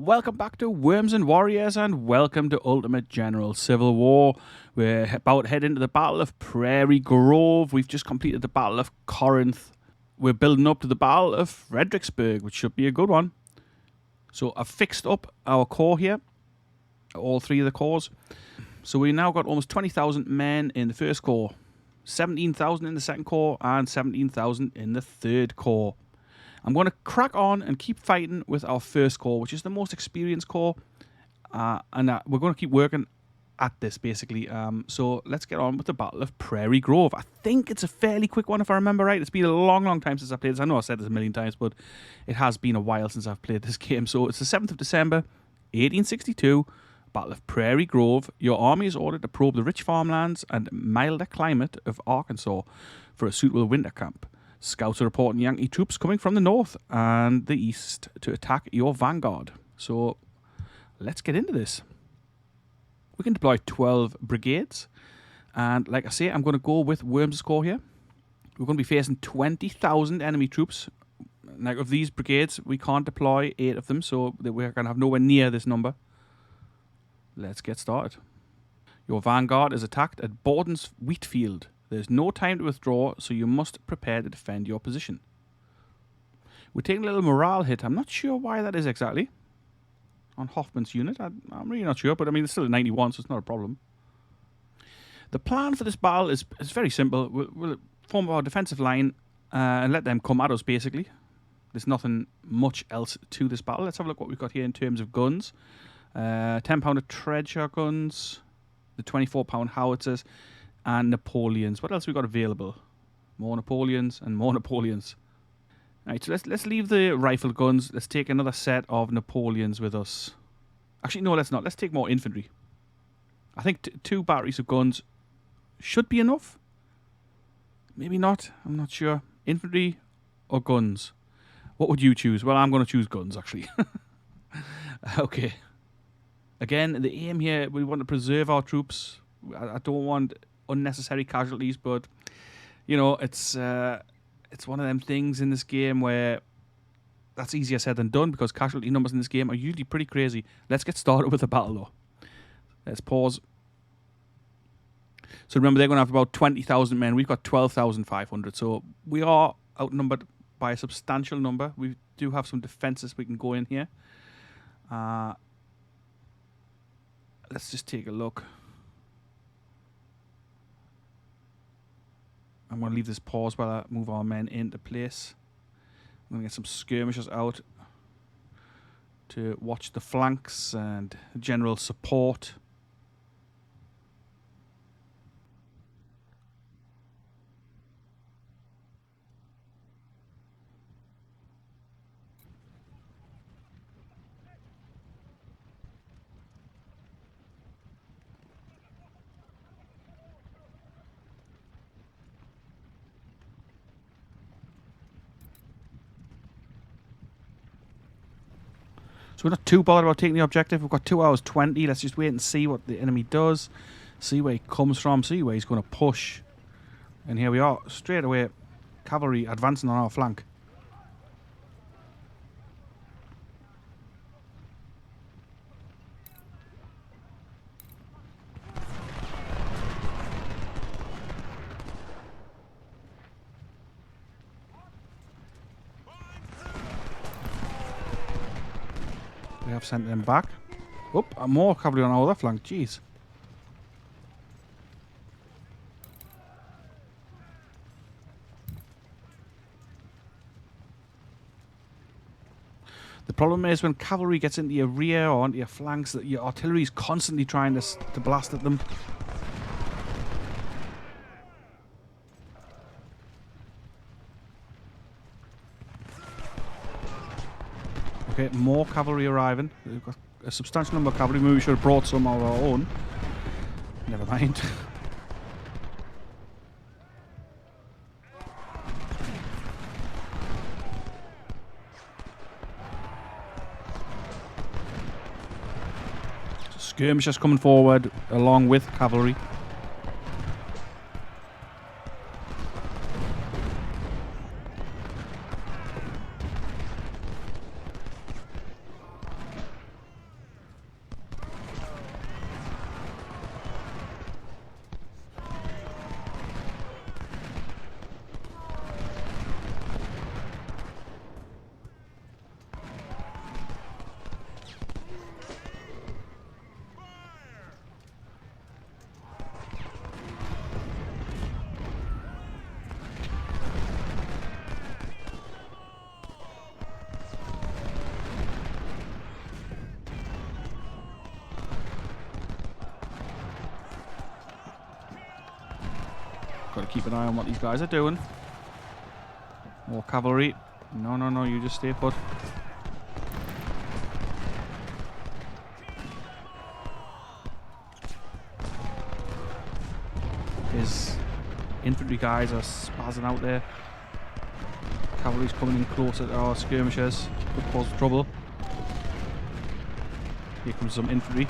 Welcome back to Worms and Warriors, and welcome to Ultimate General Civil War. We're about to head into the Battle of Prairie Grove. We've just completed the Battle of Corinth. We're building up to the Battle of Fredericksburg, which should be a good one. So I've fixed up our corps here, all three of the corps. So we now got almost 20,000 men in the first corps, 17,000 in the second corps, and 17,000 in the third corps. I'm going to crack on and keep fighting with our first corps, which is the most experienced corps. And we're going to keep working at this, basically. So let's get on with the Battle of Prairie Grove. I think it's a fairly quick one, if I remember right. It's been a long, long time since I played this. I know I said this a million times, but it has been a while since I've played this game. So it's the 7th of December, 1862, Battle of Prairie Grove. Your army is ordered to probe the rich farmlands and milder climate of Arkansas for a suitable winter camp. Scouts are reporting Yankee troops coming from the north and the east to attack your vanguard. So let's get into this. We can deploy 12 brigades. And like I say, I'm going to go with Worms' corps here. We're going to be facing 20,000 enemy troops. Now, of these brigades, we can't deploy 8 of them, so we're going to have nowhere near this number. Let's get started. Your vanguard is attacked at Borden's wheat field. There's no time to withdraw, so you must prepare to defend your position. We're taking a little morale hit. I'm not sure why that is exactly. On Hoffman's unit. I'm really not sure, but I mean, it's still a 91, so it's not a problem. The plan for this battle is very simple. We'll form our defensive line and let them come at us, basically. There's nothing much else to this battle. Let's have a look what we've got here in terms of guns. 10-pounder Treasure guns, the 24-pound howitzers, and Napoleons. What else we got available? More Napoleons and more Napoleons. Right, so let's leave the rifle guns. Let's take another set of Napoleons with us. Actually, no, let's not. Let's take more infantry. I think 2 batteries of guns should be enough. Maybe not. I'm not sure. Infantry or guns? What would you choose? Well, I'm going to choose guns, actually. Okay. Again, the aim here, we want to preserve our troops. I don't want unnecessary casualties, but you know, it's one of them things in this game where that's easier said than done, because casualty numbers in this game are usually pretty crazy. Let's get started with the battle though. Let's pause. So remember, they're going to have about 20,000 men. We've got 12,500, so we are outnumbered by a substantial number. We do have some defenses we can go in here. Let's just take a look. I'm going to leave this pause while I move our men into place. I'm going to get some skirmishers out to watch the flanks and general support. So we're not too bothered about taking the objective. We've got 2 hours 20. Let's just wait and see what the enemy does. See where he comes from. See where he's going to push. And here we are. Straight away, cavalry advancing on our flank. We have sent them back. Oh, more cavalry on our other flank. Jeez. The problem is when cavalry gets into your rear or onto your flanks, that your artillery is constantly trying to blast at them. Okay, more cavalry arriving. We've got a substantial number of cavalry. Maybe we should have brought some of our own. Never mind. Skirmishers coming forward along with cavalry. Got to keep an eye on what these guys are doing. More cavalry. No, no, no, you just stay put. His infantry guys are spazzing out there. Cavalry's coming in closer to our skirmishers. Could cause trouble. Here comes some infantry.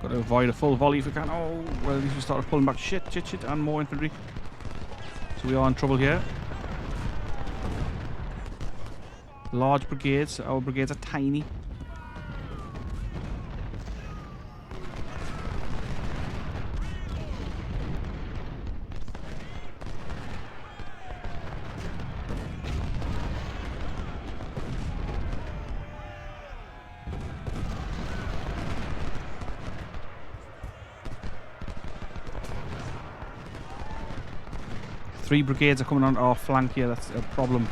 Got to avoid a full volley if we can. Oh, well, at least we started pulling back. Shit, shit, shit, and more infantry. So we are in trouble here. Large brigades. Our brigades are tiny. Three brigades are coming on our flank here. That's a problem.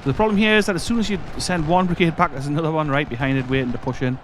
The problem here is that as soon as you send one brigade back, there's another one right behind it waiting to push in.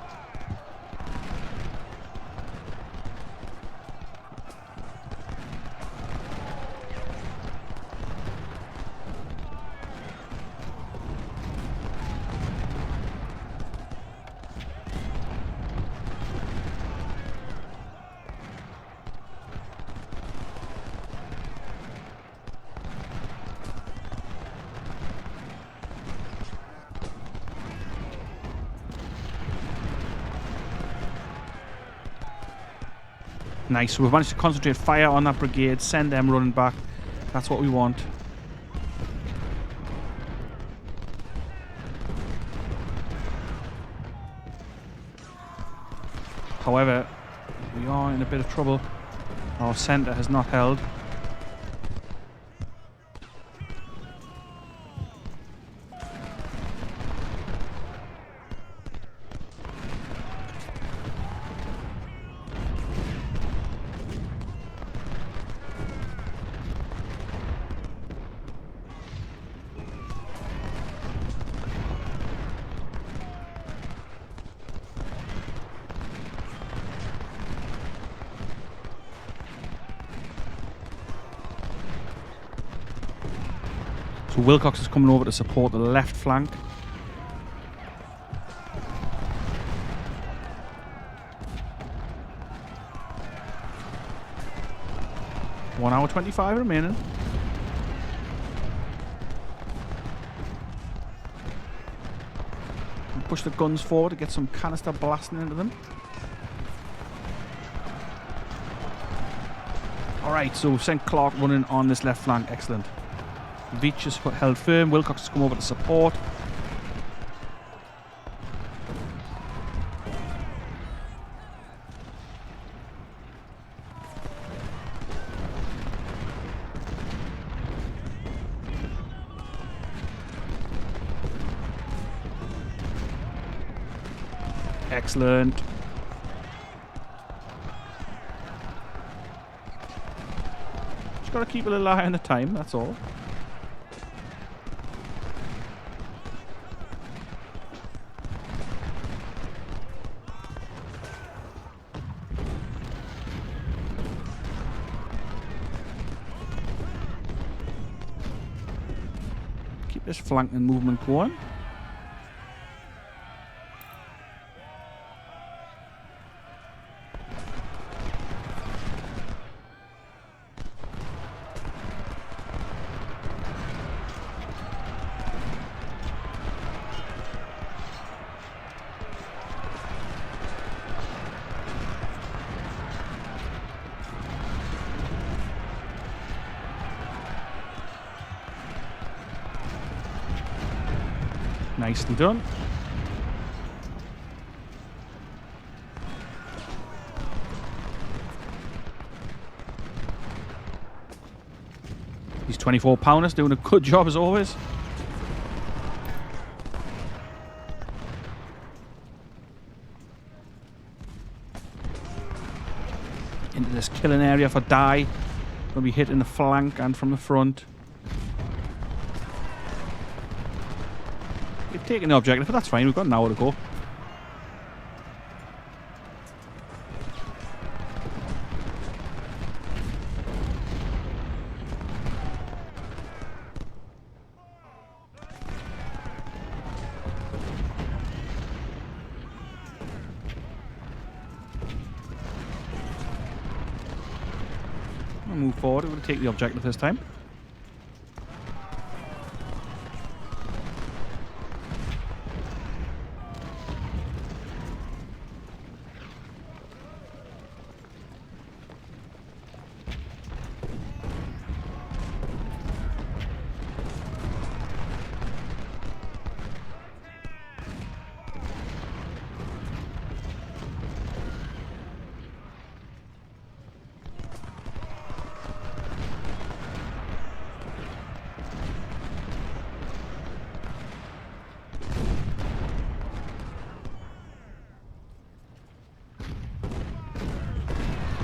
Nice, so we've managed to concentrate fire on that brigade, send them running back. That's what we want. However, we are in a bit of trouble. Our centre has not held. So Wilcox is coming over to support the left flank. One hour 25 remaining. And push the guns forward to get some canister blasting into them. Alright, so sent Clark running on this left flank. Excellent. Veach has held firm. Wilcox has come over to support. Excellent. Just got to keep a little eye on the time, that's all. Keep this flanking movement going. Nicely done. These 24-pounders doing a good job as always. Into this killing area for Die. Gonna be hit in the flank and from the front. We've taken the objective, but that's fine. We've got an hour to go. We'll move forward. We're going to take the objective this time.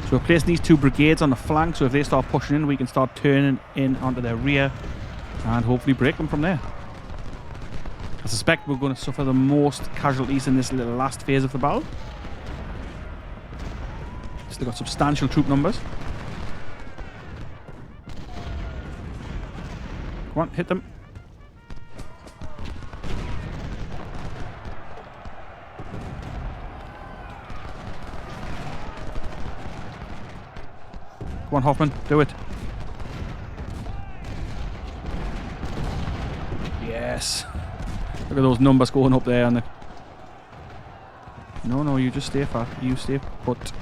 So we're placing these two brigades on the flank, so if they start pushing in, we can start turning in onto their rear and hopefully break them from there. I suspect we're going to suffer the most casualties in this little last phase of the battle. Still got substantial troop numbers. Come on, hit them. Come on, Hoffman, do it. Yes. Look at those numbers going up there. And no, you just stay far. You stay put.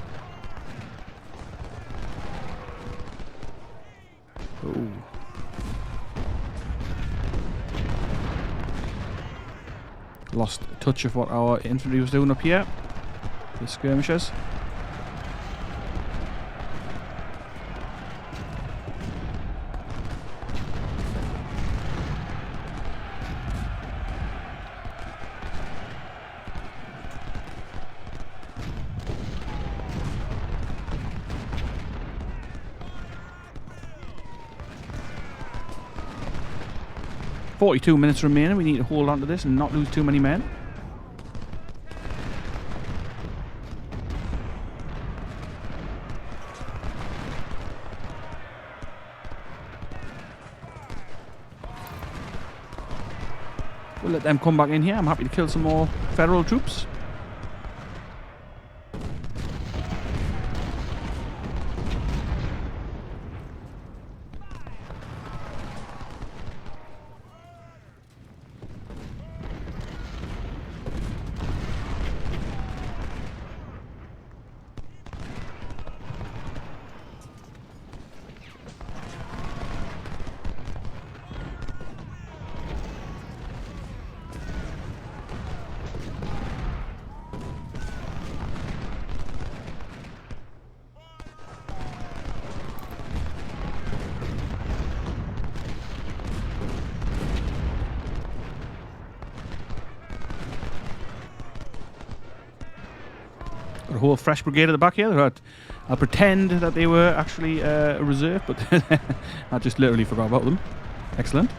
Oh. Lost touch of what our infantry was doing up here. The skirmishers. .42 minutes remaining. We need to hold on to this and not lose too many men. We'll let them come back in here. I'm happy to kill some more Federal troops. Got a whole fresh brigade at the back here. I'll pretend that they were actually a reserve, but I just literally forgot about them. Excellent.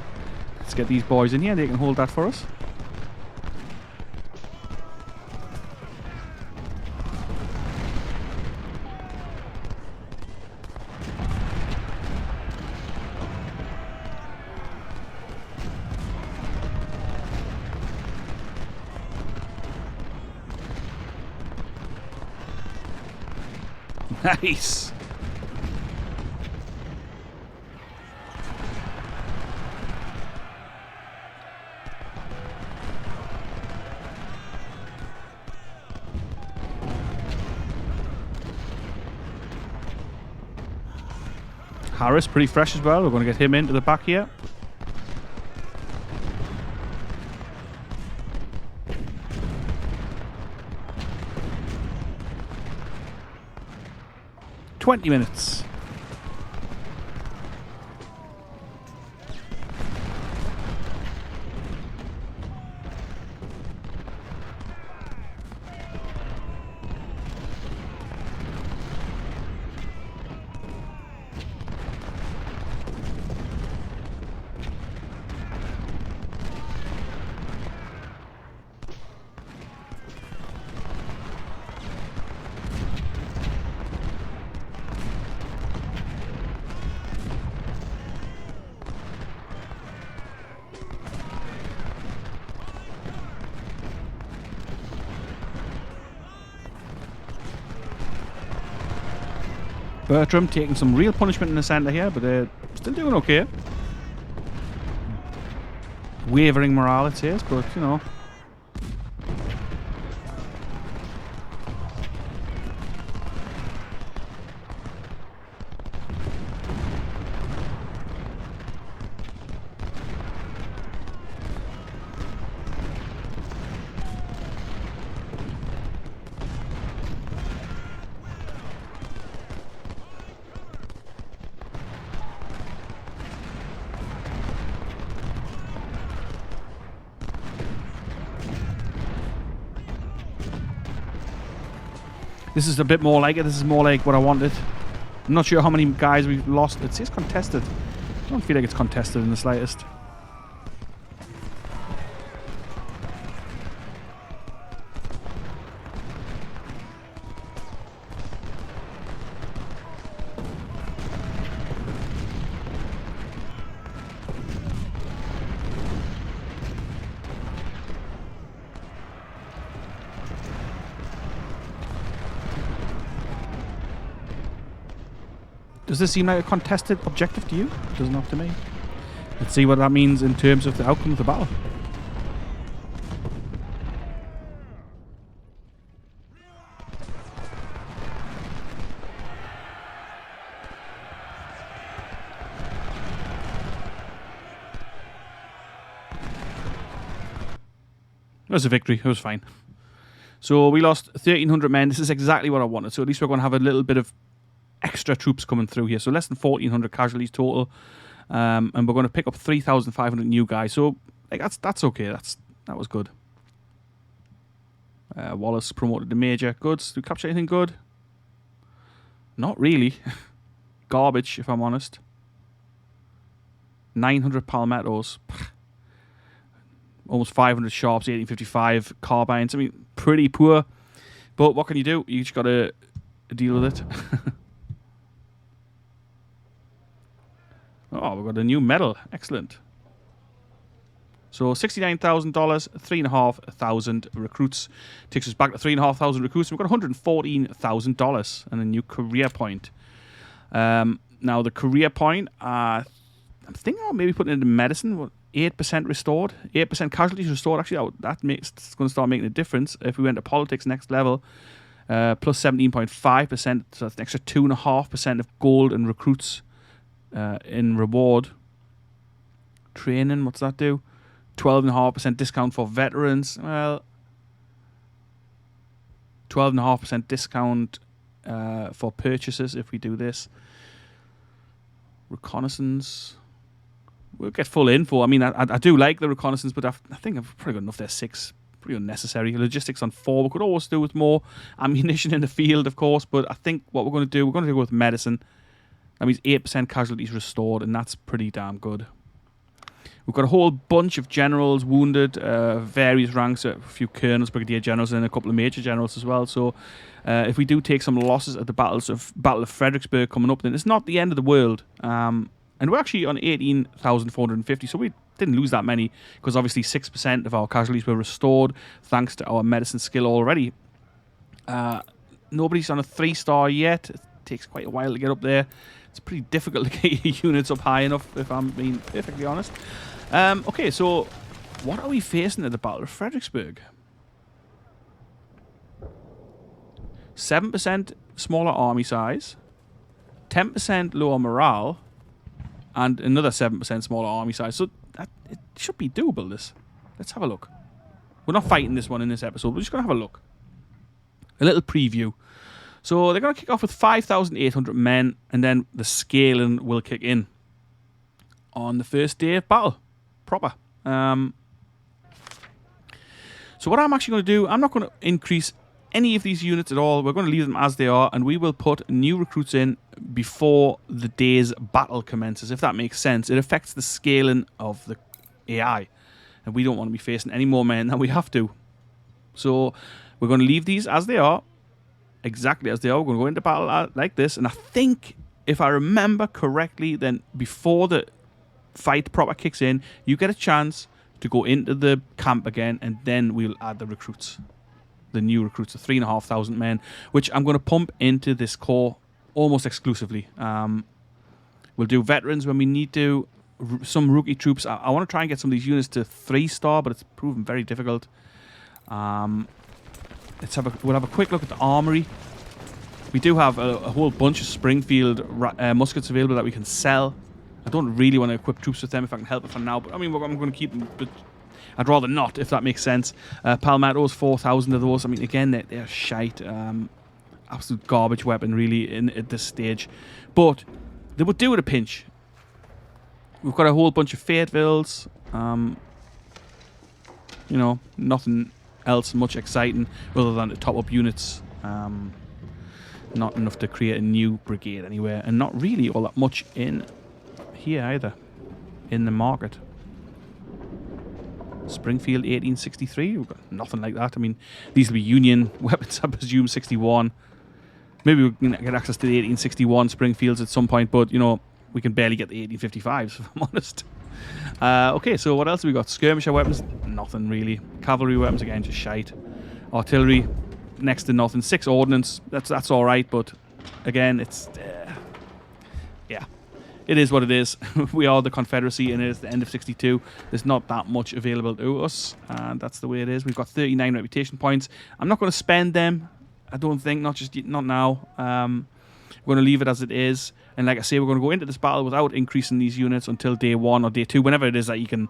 Let's get these boys in here. They can hold that for us. Nice. Harris, pretty fresh as well. We're going to get him into the back here. 20 minutes. Bertram taking some real punishment in the centre here, but they're still doing okay. Wavering morale, it says, but, you know. This is a bit more like it. This is more like what I wanted. I'm not sure how many guys we've lost. It says contested. I don't feel like it's contested in the slightest. Does this seem like a contested objective to you? It does not to me. Let's see what that means in terms of the outcome of the battle. It was a victory. It was fine. So we lost 1,300 men. This is exactly what I wanted. So at least we're going to have a little bit of extra troops coming through here. So less than 1,400 casualties total. And we're going to pick up 3,500 new guys. So like, that's okay. That was good. Wallace promoted to major. Good. Did we capture anything good? Not really. Garbage, if I'm honest. 900 palmettos. Almost 500 sharps, 1855 carbines. I mean, pretty poor. But what can you do? You just got to deal with it. Oh, we've got a new medal. Excellent. So $69,000, 3,500 recruits. Takes us back to 3,500 recruits. We've got $114,000 and a new career point. Now, the career point, I'm thinking I'll maybe put it into medicine. 8% restored. 8% casualties restored. Actually, it's going to start making a difference. If we went to politics next level, plus 17.5%. So that's an extra 2.5% of gold and recruits in reward. Training, what's that do? 12.5% discount for veterans. Well, 12.5% discount for purchases if we do this. Reconnaissance. We'll get full info. I mean, I do like the reconnaissance, but I think I've probably got enough there. 6. Pretty unnecessary. Logistics on 4. We could always do with more ammunition in the field, of course, but I think what we're going to do, we're going to go with medicine. That means 8% casualties restored, and that's pretty damn good. We've got a whole bunch of generals wounded, various ranks, a few colonels, brigadier generals, and a couple of major generals as well. So if we do take some losses at the Battle of Fredericksburg coming up, then it's not the end of the world. And we're actually on 18,450, so we didn't lose that many, because obviously 6% of our casualties were restored thanks to our medicine skill already. Nobody's on a 3-star yet. It takes quite a while to get up there. It's pretty difficult to get your units up high enough, if I'm being perfectly honest. Okay, so what are we facing at the Battle of Fredericksburg? 7% smaller army size, 10% lower morale, and another 7% smaller army size. So it should be doable, this. Let's have a look. We're not fighting this one in this episode. We're just going to have a look. A little preview. So they're going to kick off with 5,800 men, and then the scaling will kick in on the first day of battle, proper. So what I'm actually going to do, I'm not going to increase any of these units at all. We're going to leave them as they are, and we will put new recruits in before the day's battle commences, if that makes sense. It affects the scaling of the AI, and we don't want to be facing any more men than we have to. So we're going to leave these as they are, exactly as they are. We're going to go into battle like this, and I think, if I remember correctly, then before the fight proper kicks in, you get a chance to go into the camp again, and then we'll add the recruits, the new recruits, the 3,500 men, which I'm going to pump into this core almost exclusively. We'll do veterans when we need to, some rookie troops. I want to try and get some of these units to 3-star, but it's proven very difficult. We'll have a quick look at the armory. We do have a whole bunch of Springfield muskets available that we can sell. I don't really want to equip troops with them if I can help it for now, but I mean, I'm going to keep them, but I'd rather not, if that makes sense. Palmettos, 4,000 of those. I mean, again, they're shite. Absolute garbage weapon, really, at this stage. But they would do at a pinch. We've got a whole bunch of Fayetteville's. You know, nothing else much exciting other than to top up units. Not enough to create a new brigade anywhere, and not really all that much in here either, in the market. Springfield 1863, we've got nothing like that. I mean, these will be Union weapons, I presume. 61. Maybe we can get access to the 1861 Springfields at some point, but, you know, we can barely get the 1855s, if I'm honest. Okay, so what else have we got? Skirmisher weapons, nothing really. Cavalry weapons, again, just shite. Artillery, next to nothing. 6 ordnance, that's all right, but again, it's yeah, it is what it is. We are the Confederacy, and it is the end of 62. There's not that much available to us, and that's the way it is. We've got 39 reputation points. I'm not going to spend them, I don't think, not now. We're going to leave it as it is, and like I say, we're going to go into this battle without increasing these units until day 1 or day 2, whenever it is that you can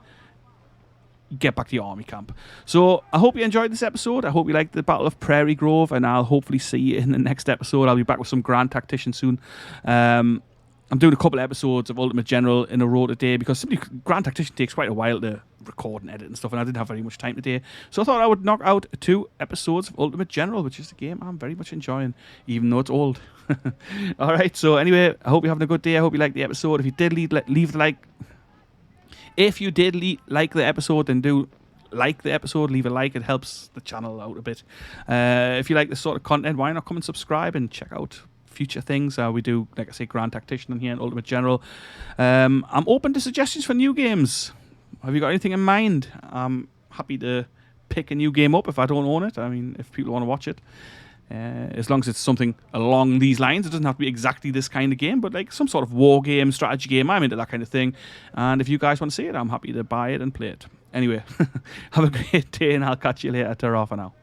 get back to your army camp. So I hope you enjoyed this episode. I hope you liked the Battle of Prairie Grove, and I'll hopefully see you in the next episode. I'll be back with some Grand Tactician soon. I'm doing a couple of episodes of Ultimate General in a row today because simply Grand Tactician takes quite a while to record and edit and stuff, and I didn't have very much time today. So I thought I would knock out 2 episodes of Ultimate General, which is a game I'm very much enjoying, even though it's old. Alright, so anyway, I hope you're having a good day. I hope you liked the episode. If you did leave the like. If you did like the episode, then do like the episode, leave a like. It helps the channel out a bit. If you like this sort of content, why not come and subscribe and check out future things. We do, like I say, Grand Tactician in here and Ultimate General. I'm open to suggestions for new games. Have you got anything in mind? I'm happy to pick a new game up if I don't own it. I mean, if people want to watch it. As long as it's something along these lines. It doesn't have to be exactly this kind of game, but like some sort of war game, strategy game. I'm into that kind of thing. And if you guys want to see it, I'm happy to buy it and play it. Anyway, have a great day, and I'll catch you later. Ta-ra for now.